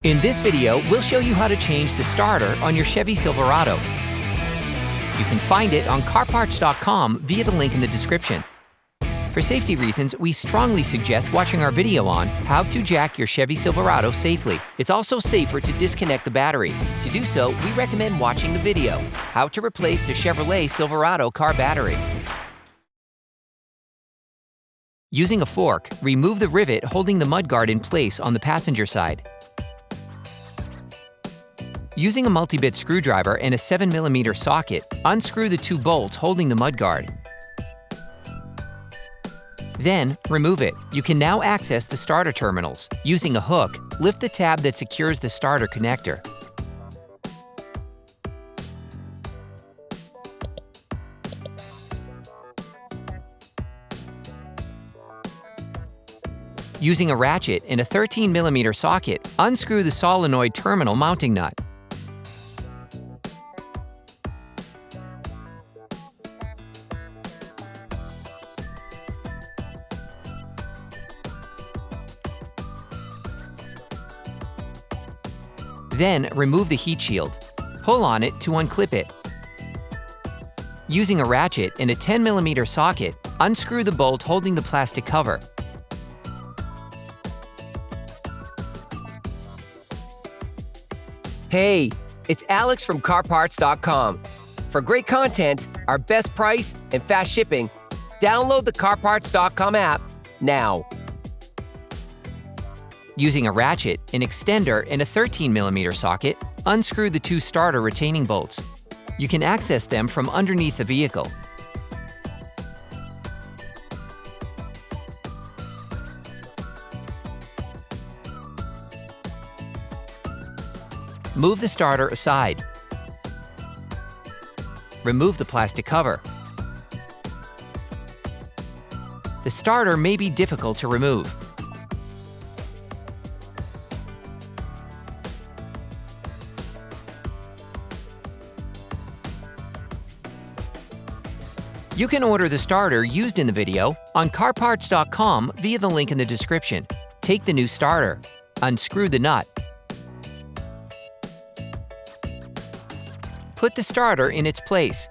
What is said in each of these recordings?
In this video, we'll show you how to change the starter on your Chevy Silverado. You can find it on CarParts.com via the link in the description. For safety reasons, we strongly suggest watching our video on how to jack your Chevy Silverado safely. It's also safer to disconnect the battery. To do so, we recommend watching the video, How to Replace the Chevrolet Silverado Car Battery. Using a fork, remove the rivet holding the mudguard in place on the passenger side. Using a multi-bit screwdriver and a 7mm socket, unscrew the two bolts holding the mudguard. Then, remove it. You can now access the starter terminals. Using a hook, lift the tab that secures the starter connector. Using a ratchet and a 13mm socket, unscrew the solenoid terminal mounting nut. Then, remove the heat shield. Pull on it to unclip it. Using a ratchet and a 10mm socket, unscrew the bolt holding the plastic cover. Hey, it's Alex from CarParts.com. For great content, our best price, and fast shipping, download the CarParts.com app now. Using a ratchet, an extender, and a 13mm socket, unscrew the two starter retaining bolts. You can access them from underneath the vehicle. Move the starter aside. Remove the plastic cover. The starter may be difficult to remove. You can order the starter used in the video on CarParts.com via the link in the description. Take the new starter. Unscrew the nut. Put the starter in its place.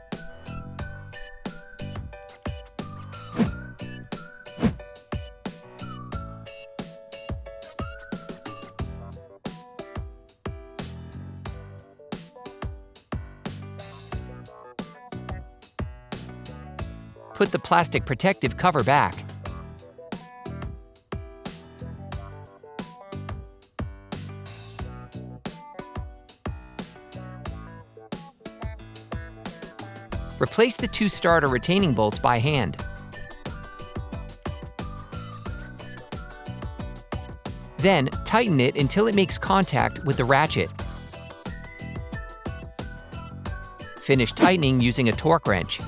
Put the plastic protective cover back. Replace the two starter retaining bolts by hand. Then, tighten it until it makes contact with the ratchet. Finish tightening using a torque wrench.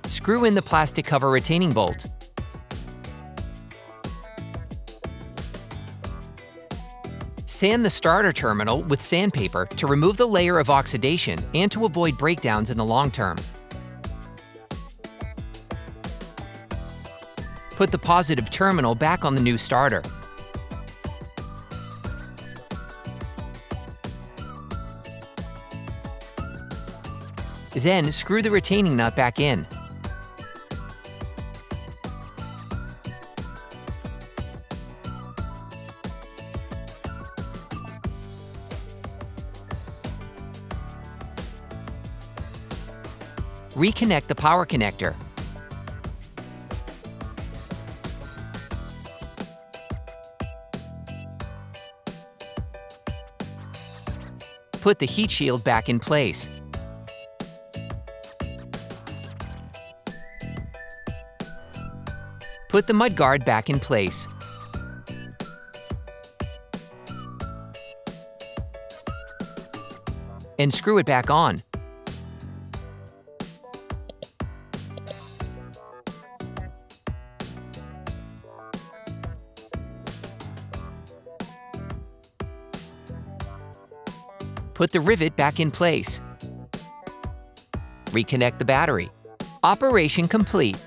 Screw in the plastic cover retaining bolt. Sand the starter terminal with sandpaper to remove the layer of oxidation and to avoid breakdowns in the long term. Put the positive terminal back on the new starter. Then screw the retaining nut back in. Reconnect the power connector. Put the heat shield back in place. Put the mudguard back in place. And screw it back on. Put the rivet back in place. Reconnect the battery. Operation complete.